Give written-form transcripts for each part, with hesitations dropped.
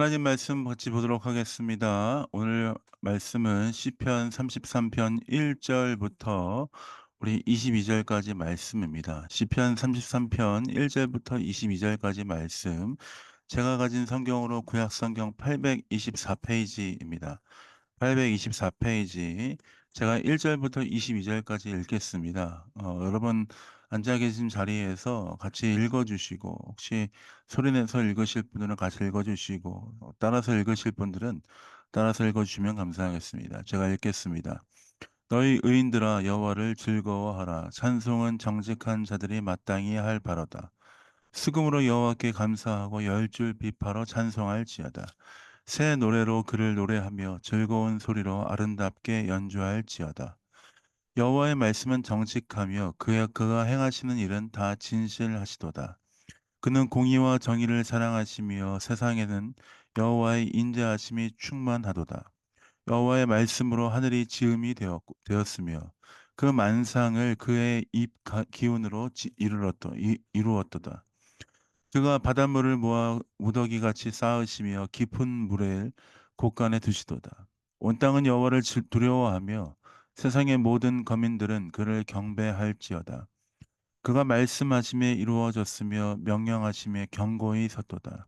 하나님 말씀 같이 보도록 하겠습니다. 오늘 말씀은 시편 33편 1절부터 우리 22절까지 말씀입니다. 시편 33편 1절부터 22절까지 말씀. 제가 가진 성경으로 구약 성경 824페이지입니다. 824페이지. 제가 1절부터 22절까지 읽겠습니다. 여러분 앉아 계신 자리에서 같이 읽어 주시고, 혹시 소리 내서 읽으실 분들은 같이 읽어 주시고, 따라서 읽으실 분들은 따라서 읽어 주시면 감사하겠습니다. 제가 읽겠습니다. 너희 의인들아 여호와를 즐거워하라. 찬송은 정직한 자들이 마땅히 할 바로다. 수금으로 여호와께 감사하고 열 줄 비파로 찬송할지어다. 새 노래로 그를 노래하며 즐거운 소리로 아름답게 연주할지어다. 여호와의 말씀은 정직하며 그가 행하시는 일은 다 진실하시도다. 그는 공의와 정의를 사랑하시며 세상에는 여호와의 인자하심이 충만하도다. 여호와의 말씀으로 하늘이 지음이 되었으며 그 만상을 그의 입 기운으로 이루었도다. 그가 바닷물을 모아 무더기같이 쌓으시며 깊은 물을 곳간에 두시도다. 온 땅은 여호와를 두려워하며 세상의 모든 거민들은 그를 경배할지어다. 그가 말씀하심에 이루어졌으며 명령하심에 견고히 섰도다.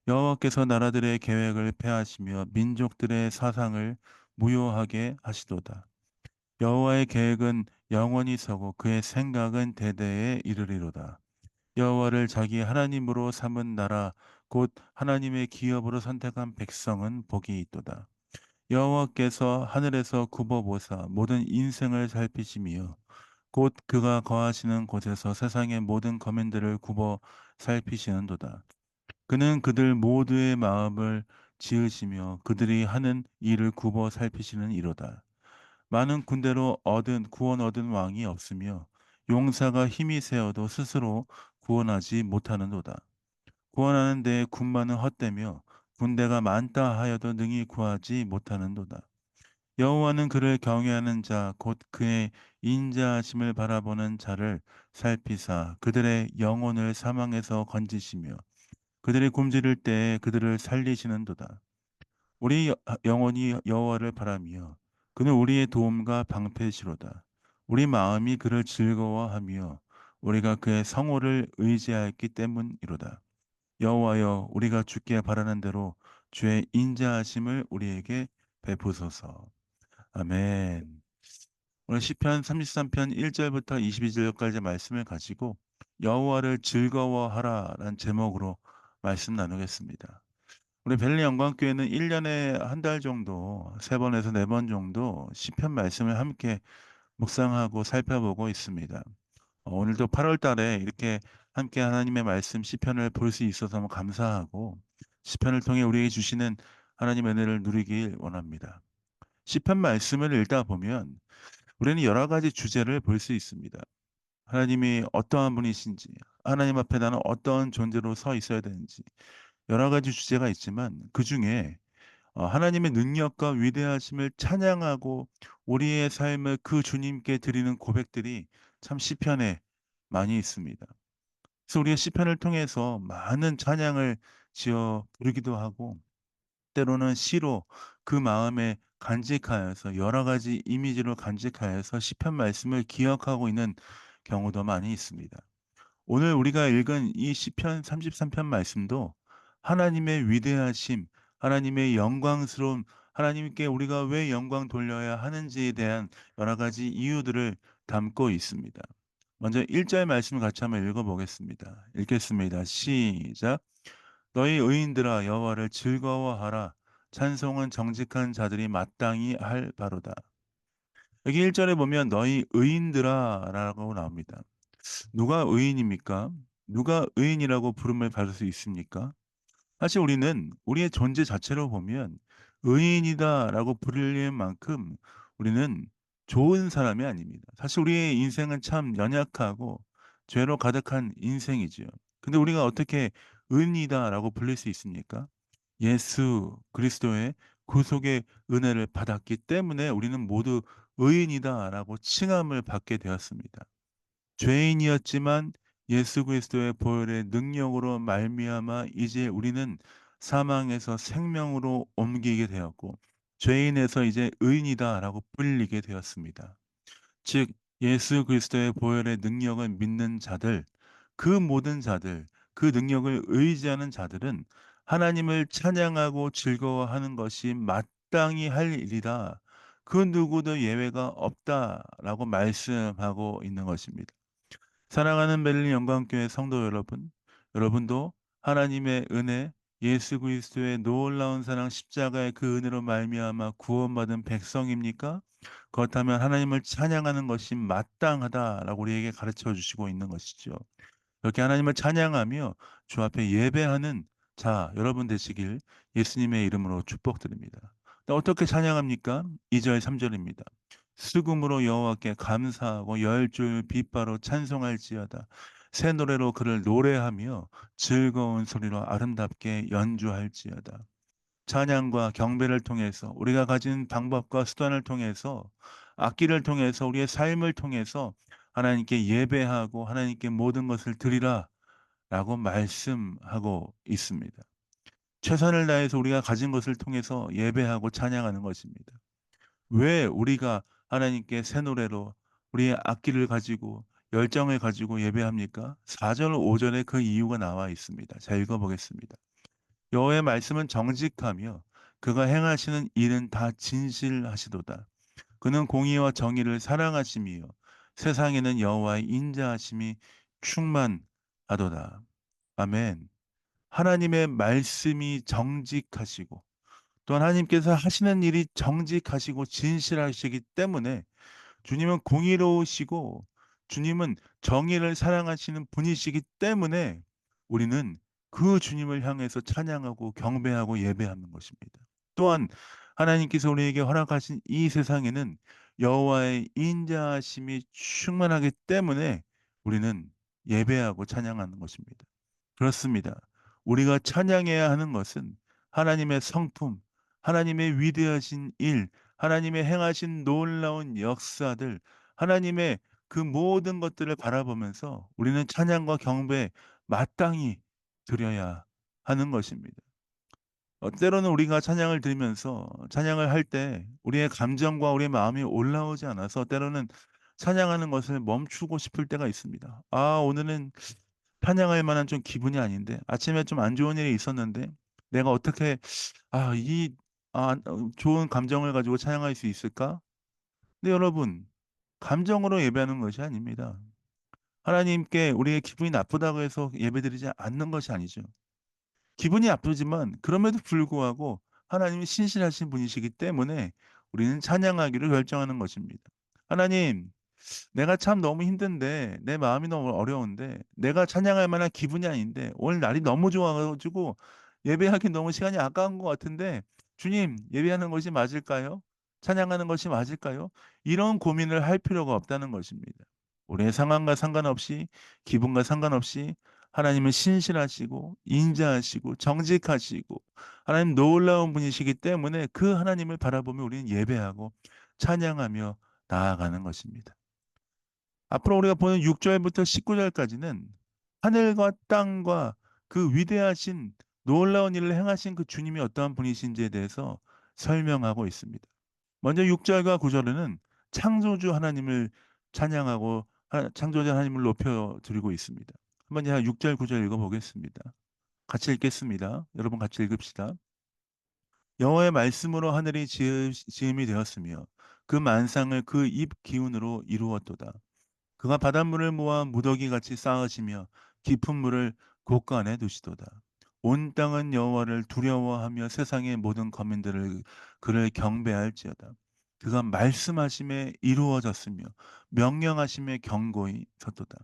여호와께서 나라들의 계획을 폐하시며 민족들의 사상을 무효하게 하시도다. 여호와의 계획은 영원히 서고 그의 생각은 대대에 이르리로다. 여호와를 자기 하나님으로 삼은 나라 곧 하나님의 기업으로 선택한 백성은 복이 있도다. 여호와께서 하늘에서 굽어 보사 모든 인생을 살피시며 곧 그가 거하시는 곳에서 세상의 모든 거민들을 굽어 살피시는도다. 그는 그들 모두의 마음을 지으시며 그들이 하는 일을 굽어 살피시는 이로다. 많은 군대로 구원 얻은 왕이 없으며 용사가 힘이 세어도 스스로 구원하지 못하는도다. 구원하는 데에 군마는 헛되며 군대가 많다 하여도 능히 구하지 못하는도다. 여호와는 그를 경외하는 자 곧 그의 인자하심을 바라보는 자를 살피사 그들의 영혼을 사망에서 건지시며 그들이 굶주릴 때에 그들을 살리시는도다. 우리 영혼이 여호와를 바라며 그는 우리의 도움과 방패시로다. 우리 마음이 그를 즐거워하며 우리가 그의 성호를 의지하였기 때문이로다. 여호와여 우리가 주께 바라는 대로 주의 인자하심을 우리에게 베푸소서. 아멘. 오늘 시편 33편 1절부터 22절까지 말씀을 가지고 여호와를 즐거워하라라는 제목으로 말씀 나누겠습니다. 우리 벨리 영광교회는 1년에 한 달 정도, 3번에서 4번 정도 시편 말씀을 함께 묵상하고 살펴보고 있습니다. 오늘도 8월 달에 이렇게 함께 하나님의 말씀 시편을 볼 수 있어서 너무 감사하고 시편을 통해 우리에게 주시는 하나님의 은혜를 누리길 원합니다. 시편 말씀을 읽다 보면 우리는 여러 가지 주제를 볼 수 있습니다. 하나님이 어떠한 분이신지, 하나님 앞에 나는 어떠한 존재로 서 있어야 되는지 여러 가지 주제가 있지만 그중에 하나님의 능력과 위대하심을 찬양하고 우리의 삶을 그 주님께 드리는 고백들이 참 시편에 많이 있습니다. 그래서 우리가 시편을 통해서 많은 찬양을 지어 부르기도 하고 때로는 시로 그 마음에 간직하여서 여러 가지 이미지로 간직하여서 시편 말씀을 기억하고 있는 경우도 많이 있습니다. 오늘 우리가 읽은 이 시편 33편 말씀도 하나님의 위대하심, 하나님의 영광스러움, 하나님께 우리가 왜 영광 돌려야 하는지에 대한 여러 가지 이유들을 담고 있습니다. 먼저 1절 말씀을 같이 한번 읽어보겠습니다. 읽겠습니다. 시작. 너희 의인들아 여호와를 즐거워하라. 찬송은 정직한 자들이 마땅히 할 바로다. 여기 1절에 보면 너희 의인들아라고 나옵니다. 누가 의인입니까? 누가 의인이라고 부름을 받을 수 있습니까? 사실 우리는 우리의 존재 자체로 보면 의인이다라고 부르는 만큼 우리는 좋은 사람이 아닙니다. 사실 우리의 인생은 참 연약하고 죄로 가득한 인생이지요. 근데 우리가 어떻게 의인이다라고 불릴 수 있습니까? 예수 그리스도의 구속의 은혜를 받았기 때문에 우리는 모두 의인이다라고 칭함을 받게 되었습니다. 죄인이었지만 예수 그리스도의 보혈의 능력으로 말미암아 이제 우리는 사망에서 생명으로 옮기게 되었고 죄인에서 이제 의인이다라고 불리게 되었습니다. 즉 예수 그리스도의 보혈의 능력을 믿는 자들, 그 모든 자들, 그 능력을 의지하는 자들은 하나님을 찬양하고 즐거워하는 것이 마땅히 할 일이다. 그 누구도 예외가 없다라고 말씀하고 있는 것입니다. 사랑하는 베를린 영광교회 성도 여러분, 여러분도 하나님의 은혜, 예수 그리스도의 놀라운 사랑 십자가의 그 은혜로 말미암아 구원받은 백성입니까? 그렇다면 하나님을 찬양하는 것이 마땅하다라고 우리에게 가르쳐 주시고 있는 것이죠. 이렇게 하나님을 찬양하며 주 앞에 예배하는 자 여러분 되시길 예수님의 이름으로 축복드립니다. 또 어떻게 찬양합니까? 2 절 3 절입니다. "수금으로 여호와께 감사하고 열줄 빛바로 찬송할지어다. 새 노래로 그를 노래하며 즐거운 소리로 아름답게 연주할지어다." 찬양과 경배를 통해서 우리가 가진 방법과 수단을 통해서 악기를 통해서 우리의 삶을 통해서 하나님께 예배하고 하나님께 모든 것을 드리라라고 말씀하고 있습니다. 최선을 다해서 우리가 가진 것을 통해서 예배하고 찬양하는 것입니다. 왜 우리가 하나님께 새 노래로 우리의 악기를 가지고 열정을 가지고 예배합니까? 4 절 5 절에 그 이유가 나와 있습니다. 자 읽어 보겠습니다. 여호와의 말씀은 정직하며 그가 행하시는 일은 다 진실하시도다. 그는 공의와 정의를 사랑하시며 세상에는 여호와의 인자하심이 충만하도다. 아멘. 하나님의 말씀이 정직하시고 또 하나님께서 하시는 일이 정직하시고 진실하시기 때문에 주님은 공의로우시고 주님은 정의를 사랑하시는 분이시기 때문에 우리는 그 주님을 향해서 찬양하고 경배하고 예배하는 것입니다. 또한 하나님께서 우리에게 허락하신 이 세상에는 여호와의 인자하심이 충만하기 때문에 우리는 예배하고 찬양하는 것입니다. 그렇습니다. 우리가 찬양해야 하는 것은 하나님의 성품, 하나님의 위대하신 일, 하나님의 행하신 놀라운 역사들, 하나님의 그 모든 것들을 바라보면서 우리는 찬양과 경배 마땅히 드려야 하는 것입니다. 때로는 우리가 찬양을 드리면서 찬양을 할 때 우리의 감정과 우리의 마음이 올라오지 않아서 때로는 찬양하는 것을 멈추고 싶을 때가 있습니다. '아 오늘은 찬양할 만한 좀 기분이 아닌데. 아침에 좀 안 좋은 일이 있었는데 내가 어떻게 이 좋은 감정을 가지고 찬양할 수 있을까?' 근데 여러분 감정으로 예배하는 것이 아닙니다. 하나님께 우리의 기분이 나쁘다고 해서 예배드리지 않는 것이 아니죠. 기분이 나쁘지만 그럼에도 불구하고 하나님이 신실하신 분이시기 때문에 우리는 찬양하기로 결정하는 것입니다. '하나님 내가 참 너무 힘든데 내 마음이 너무 어려운데 내가 찬양할 만한 기분이 아닌데 오늘 날이 너무 좋아 가지고 예배하기 너무 시간이 아까운 것 같은데 주님 예배하는 것이 맞을까요? 찬양하는 것이 맞을까요?' 이런 고민을 할 필요가 없다는 것입니다. 우리의 상황과 상관없이 기분과 상관없이 하나님은 신실하시고 인자하시고 정직하시고 하나님 놀라운 분이시기 때문에 그 하나님을 바라보며 우리는 예배하고 찬양하며 나아가는 것입니다. 앞으로 우리가 보는 6 절부터 19 절까지는 하늘과 땅과 그 위대하신 놀라운 일을 행하신 그 주님이 어떠한 분이신지에 대해서 설명하고 있습니다. 먼저 6 절과 9 절에는 창조주 하나님을 찬양하고 창조주 하나님을 높여 드리고 있습니다. 한번 제가 6 절 9절 읽어 보겠습니다. 같이 읽겠습니다. 여러분 같이 읽읍시다. 여호와의 말씀으로 하늘이 지음이 되었으며 그 만상을 그 입 기운으로 이루었도다. 그가 바닷물을 모아 무더기같이 쌓으시며 깊은 물을 곳간에 두시도다. 온 땅은 여호와를 두려워하며 세상의 모든 거민들을 그를 경배할지어다. 그가 말씀하심에 이루어졌으며 명령하심에 경고히 섰도다.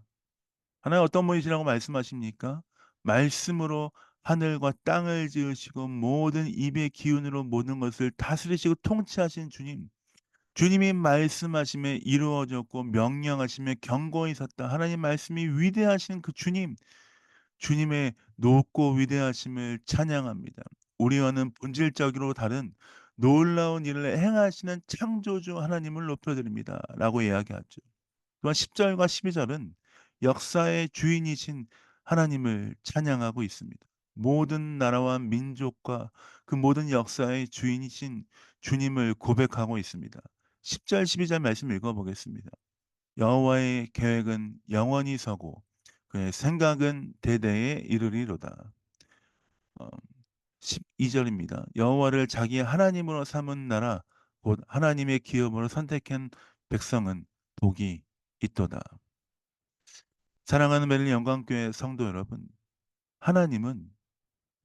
하나님 어떤 분이시라고 말씀하십니까? 말씀으로 하늘과 땅을 지으시고 모든 입의 기운으로 모든 것을 다스리시고 통치하신 주님. 주님이 말씀하심에 이루어졌고 명령하심에 경고히 섰다. 하나님 말씀이 위대하신 그 주님, 주님의 높고 위대하심을 찬양합니다. 우리와는 본질적으로 다른 놀라운 일을 행하시는 창조주 하나님을 높여드립니다.'라고 이야기하죠. 또한 10 절과 12 절은 역사의 주인이신 하나님을 찬양하고 있습니다. 모든 나라와 민족과 그 모든 역사의 주인이신 주님을 고백하고 있습니다. 10절 12절 말씀 읽어 보겠습니다. 여호와의 계획은 영원히 서고 그의 생각은 대대에 이르리로다. 어 12 절입니다. 여호와를 자기의 하나님으로 삼은 나라 곧 하나님의 기업으로 선택한 백성은 복이 있도다. 사랑하는 베를린 영광교회 성도 여러분, 하나님은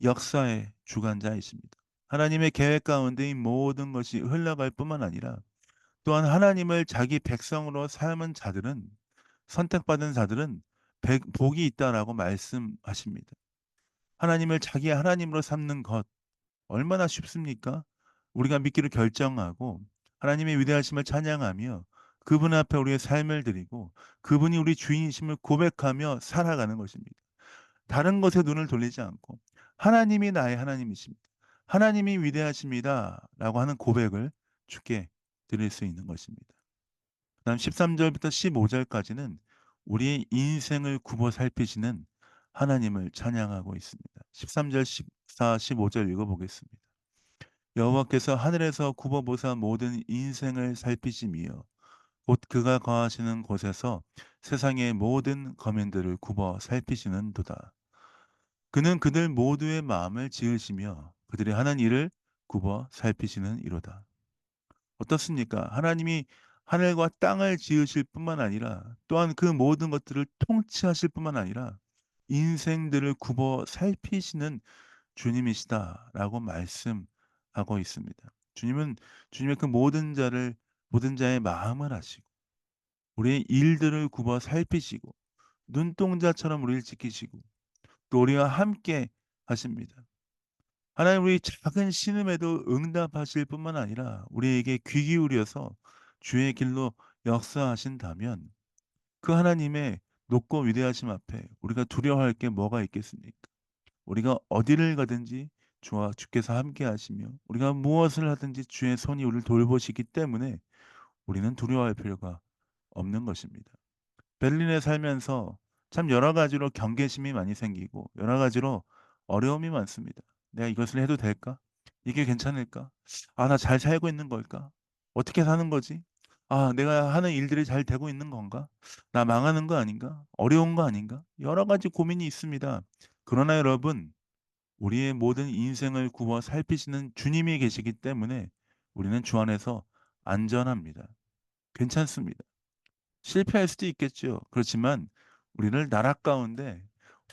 역사의 주관자이십니다. 하나님의 계획 가운데 이 모든 것이 흘러갈 뿐만 아니라 또한 하나님을 자기 백성으로 삼은 자들은, 선택받은 자들은 복이 있다라고 말씀하십니다. 하나님을 자기의 하나님으로 삼는 것 얼마나 쉽습니까? 우리가 믿기를 결정하고 하나님의 위대하심을 찬양하며 그분 앞에 우리의 삶을 드리고 그분이 우리 주인이심을 고백하며 살아가는 것입니다. 다른 것에 눈을 돌리지 않고 하나님이 나의 하나님이십니다. 하나님이 위대하십니다라고 하는 고백을 주께 드릴 수 있는 것입니다. 그다음 13 절부터 15 절까지는 우리의 인생을 굽어 살피시는 하나님을 찬양하고 있습니다. 13 절, 14, 15절 읽어 보겠습니다. 여호와께서 하늘에서 굽어 보사 모든 인생을 살피시며 곧 그가 거하시는 곳에서 세상의 모든 거민들을 굽어 살피시는도다. 그는 그들 모두의 마음을 지으시며 그들이 하는 일을 굽어 살피시는 이로다. 어떻습니까? 하나님이 하늘과 땅을 지으실 뿐만 아니라 또한 그 모든 것들을 통치하실 뿐만 아니라 인생들을 굽어 살피시는 주님이시다라고 말씀하고 있습니다. 주님은 주님의 그 모든 자의 마음을 아시고 우리의 일들을 굽어 살피시고 눈동자처럼 우리를 지키시고 또 우리와 함께 하십니다. 하나님 우리 작은 신음에도 응답하실 뿐만 아니라 우리에게 귀 기울여서 주의 길로 역사하신다면 그 하나님의 높고 위대하심 앞에 우리가 두려워할 게 뭐가 있겠습니까? 우리가 어디를 가든지 주와 주께서 함께 하시며 우리가 무엇을 하든지 주의 손이 우리를 돌보시기 때문에 우리는 두려워할 필요가 없는 것입니다. 베를린에 살면서 참 여러 가지로 경계심이 많이 생기고 여러 가지로 어려움이 많습니다. '내가 이것을 해도 될까? 이게 괜찮을까? 아 나 잘 살고 있는 걸까? 어떻게 사는 거지? 아 내가 하는 일들이 잘 되고 있는 건가? 나 망하는 거 아닌가? 어려운 거 아닌가?' 여러 가지 고민이 있습니다. 그러나 여러분 우리의 모든 인생을 구워 살피시는 주님이 계시기 때문에 우리는 주 안에서 안전합니다. 괜찮습니다. 실패할 수도 있겠죠. 그렇지만 우리를 나라 가운데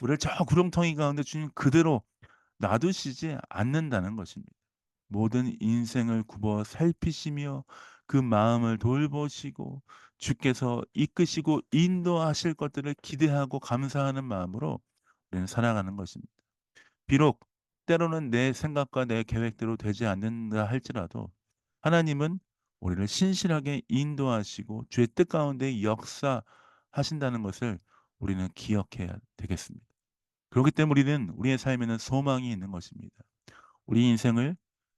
우리를 저 구렁텅이 가운데 주님 그대로 놔두시지 않는다는 것입니다. 모든 인생을 굽어 살피시며 그 마음을 돌보시고 주께서 이끄시고 인도하실 것들을 기대하고 감사하는 마음으로 우리는 살아가는 것입니다. 비록 때로는 내 생각과 내 계획대로 되지 않는다 할지라도 하나님은 우리를 신실하게 인도하시고 주의 뜻 가운데 역사하신다는 것을 우리는 기억해야 되겠습니다. 그렇기 때문에 우리는 우리의 삶에는 소망이 있는 것입니다. 우리 인생을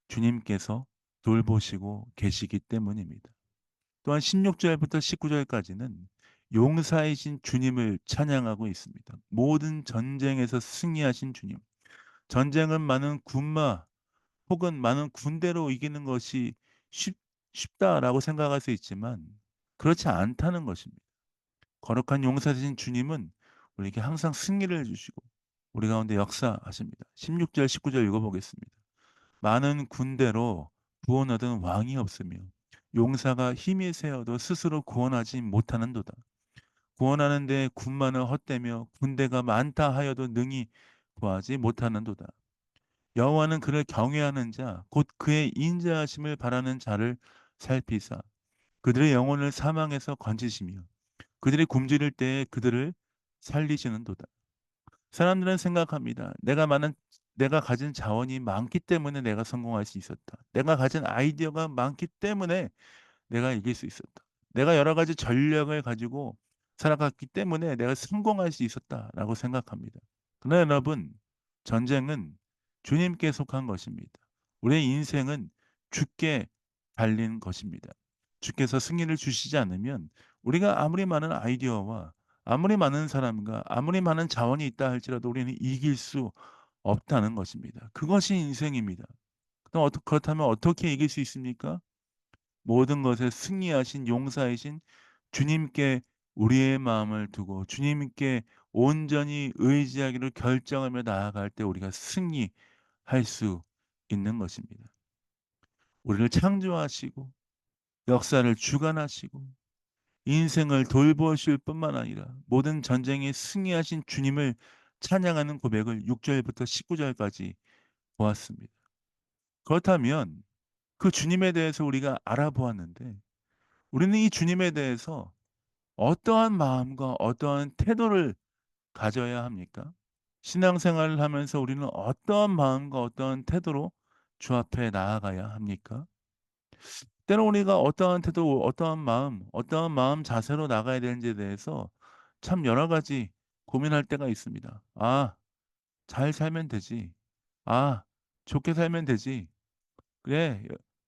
주님께서 돌보시고 계시기 때문입니다. 또한 16 절부터 19 절까지는 용사이신 주님을 찬양하고 있습니다. 모든 전쟁에서 승리하신 주님. 전쟁은 많은 군마 혹은 많은 군대로 이기는 것이 쉽 쉽다라고 생각할 수 있지만 그렇지 않다는 것입니다. 거룩한 용사 되신 주님은 우리에게 항상 승리를 주시고 우리 가운데 역사하십니다. 16절 19절 읽어 보겠습니다. 많은 군대로 구원 얻은 왕이 없으며 용사가 힘이 세어도 스스로 구원하지 못하는도다. 구원하는 데 군마는 헛되며 군대가 많다 하여도 능히 구하지 못하는도다. 여호와는 그를 경외하는 자 곧 그의 인자하심을 바라는 자를 살피사 그들의 영혼을 사망에서 건지시며 그들이 굶주릴 때에 그들을 살리시는도다. 사람들은 생각합니다. 내가 가진 자원이 많기 때문에 내가 성공할 수 있었다. 내가 가진 아이디어가 많기 때문에 내가 이길 수 있었다. 내가 여러 가지 전략을 가지고 살아갔기 때문에 내가 성공할 수 있었다라고 생각합니다. 그러나 여러분, 전쟁은 주님께 속한 것입니다. 우리의 인생은 주께 달린 것입니다. 주께서 승리를 주시지 않으면 우리가 아무리 많은 아이디어와 아무리 많은 사람과 아무리 많은 자원이 있다 할지라도 우리는 이길 수 없다는 것입니다. 그것이 인생입니다. 그럼 그렇다면 어떻게 이길 수 있습니까? 모든 것에 승리하신 용사이신 주님께 우리의 마음을 두고 주님께 온전히 의지하기를 결정하며 나아갈 때 우리가 승리할 수 있는 것입니다. 우리를 창조하시고 역사를 주관하시고 인생을 돌보실 뿐만 아니라 모든 전쟁에 승리하신 주님을 찬양하는 고백을 6 절부터 19 절까지 보았습니다. 그렇다면 그 주님에 대해서 우리가 알아보았는데 우리는 이 주님에 대해서 어떠한 마음과 어떠한 태도를 가져야 합니까? 신앙생활을 하면서 우리는 어떠한 마음과 어떠한 태도로 주 앞에 나아가야 합니까? 때로 우리가 어떠한 태도, 어떠한 마음 자세로 나가야 되는지에 대해서 참 여러 가지 고민할 때가 있습니다. '아 잘 살면 되지. 아 좋게 살면 되지. 그래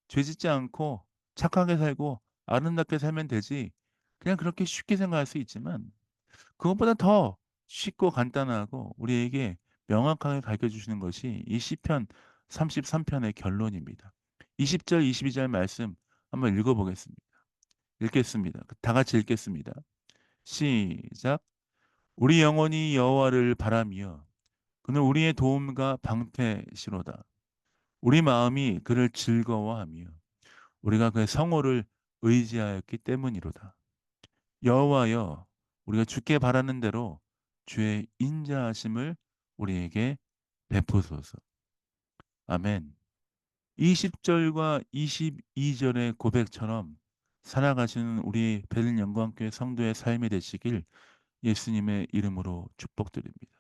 죄 짓지 않고 착하게 살고 아름답게 살면 되지.' 그냥 그렇게 쉽게 생각할 수 있지만 그것보다 더 쉽고 간단하고 우리에게 명확하게 가르쳐 주시는 것이 이 시편 33 편의 결론입니다. 20절 22절 말씀 한번 읽어 보겠습니다. 읽겠습니다. 다 같이 읽겠습니다. 시작. "우리 영혼이 여호와를 바라며 그는 우리의 도움과 방패시로다. 우리 마음이 그를 즐거워하며 우리가 그의 성호를 의지하였기 때문이로다. 여호와여 우리가 주께 바라는 대로 주의 인자하심을 우리에게 베푸소서." 아멘. 20 절과 22 절의 고백처럼 살아가시는 우리 베들레헴 영광교회 성도의 삶이 되시길 예수님의 이름으로 축복드립니다.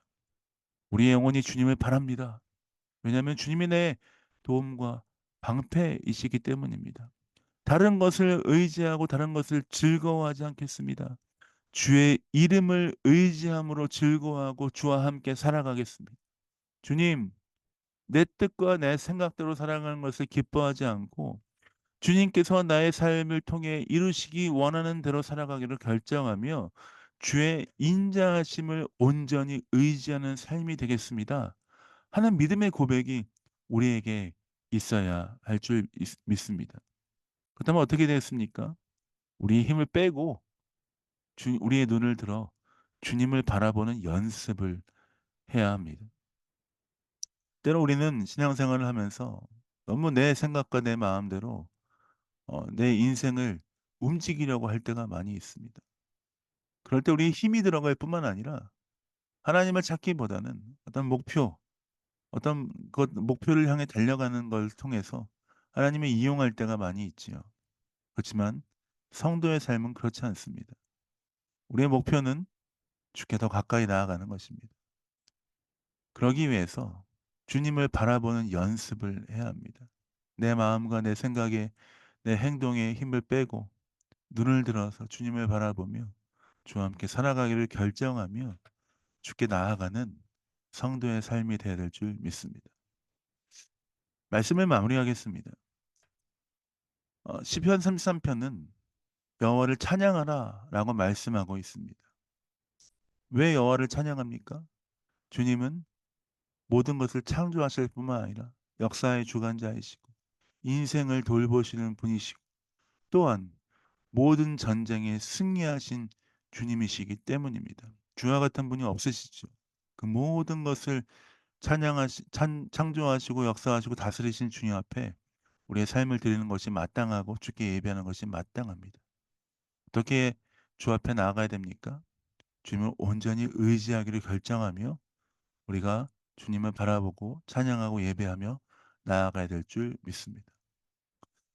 우리의 영혼이 주님을 바랍니다. 왜냐하면 주님이 내 도움과 방패이시기 때문입니다. 다른 것을 의지하고 다른 것을 즐거워하지 않겠습니다. 주의 이름을 의지함으로 즐거워하고 주와 함께 살아가겠습니다. 주님, 내 뜻과 내 생각대로 살아가는 것을 기뻐하지 않고 주님께서 나의 삶을 통해 이루시기 원하는 대로 살아가기를 결정하며 주의 인자하심을 온전히 의지하는 삶이 되겠습니다 하는 믿음의 고백이 우리에게 있어야 할 줄 믿습니다. 그렇다면 어떻게 되겠습니까? 우리의 힘을 빼고 우리의 눈을 들어 주님을 바라보는 연습을 해야 합니다. 때로 우리는 신앙생활을 하면서 너무 내 생각과 내 마음대로 내 인생을 움직이려고 할 때가 많이 있습니다. 그럴 때 우리의 힘이 들어갈 뿐만 아니라 하나님을 찾기보다는 어떤 목표를 향해 달려가는 걸 통해서 하나님을 이용할 때가 많이 있지요. 그렇지만 성도의 삶은 그렇지 않습니다. 우리의 목표는 주께 더 가까이 나아가는 것입니다. 그러기 위해서 주님을 바라보는 연습을 해야 합니다. 내 마음과 내 생각에 내 행동에 힘을 빼고 눈을 들어서 주님을 바라보며 주와 함께 살아가기를 결정하며 주께 나아가는 성도의 삶이 되어야 될 줄 믿습니다. 말씀을 마무리하겠습니다. 시편 33 편은 "여호와를 찬양하라."라고 말씀하고 있습니다. 왜 여호와를 찬양합니까? 주님은 모든 것을 창조하실 뿐만 아니라 역사의 주관자이시고 인생을 돌보시는 분이시고 또한 모든 전쟁에 승리하신 주님이시기 때문입니다. 주와 같은 분이 없으시죠. 그 모든 것을 창조하시고 역사하시고 다스리신 주님 앞에 우리의 삶을 드리는 것이 마땅하고 주께 예배하는 것이 마땅합니다. 어떻게 주 앞에 나아가야 됩니까? 주님을 온전히 의지하기를 결정하며 우리가 주님을 바라보고 찬양하고 예배하며 나아가야 될 줄 믿습니다.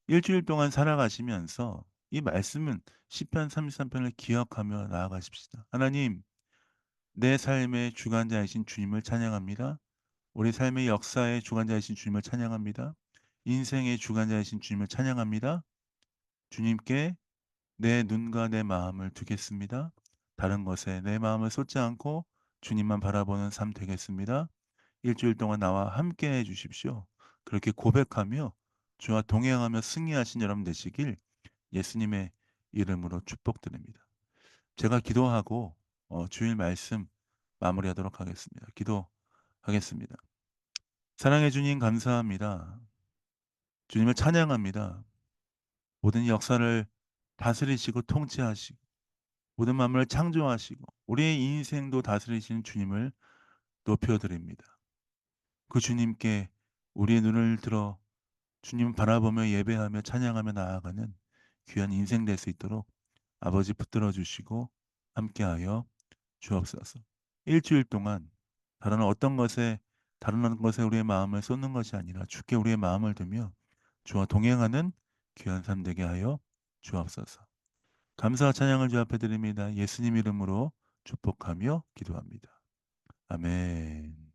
일 주일 동안 살아가시면서 이 말씀은 시편 33 편을 기억하며 나아가십시다. 하나님, 내 삶의 주관자이신 주님을 찬양합니다. 우리 삶의 역사의 주관자이신 주님을 찬양합니다. 인생의 주관자이신 주님을 찬양합니다. 주님께 내 눈과 내 마음을 두겠습니다. 다른 것에 내 마음을 쏟지 않고 주님만 바라보는 삶 되겠습니다. 일 주일 동안 나와 함께 해 주십시오. 그렇게 고백하며 주와 동행하며 승리하신 여러분 되시길 예수님의 이름으로 축복드립니다. 제가 기도하고 주일 말씀 마무리하도록 하겠습니다. 기도하겠습니다. 사랑해 주님 감사합니다. 주님을 찬양합니다. 모든 역사를 다스리시고 통치하시고 모든 만물을 창조하시고 우리의 인생도 다스리시는 주님을 높여 드립니다. 그 주님께 우리의 눈을 들어 주님 바라보며 예배하며 찬양하며 나아가는 귀한 인생 될 수 있도록 아버지 붙들어 주시고 함께하여 주옵소서. 일 주일 동안 다른 어떤 것에 다른 것에 우리의 마음을 쏟는 것이 아니라 주께 우리의 마음을 두며 주와 동행하는 귀한 삶 되게 하여 주옵소서. 감사와 찬양을 주 앞에 드립니다. 예수님 이름으로 축복하며 기도합니다. 아멘.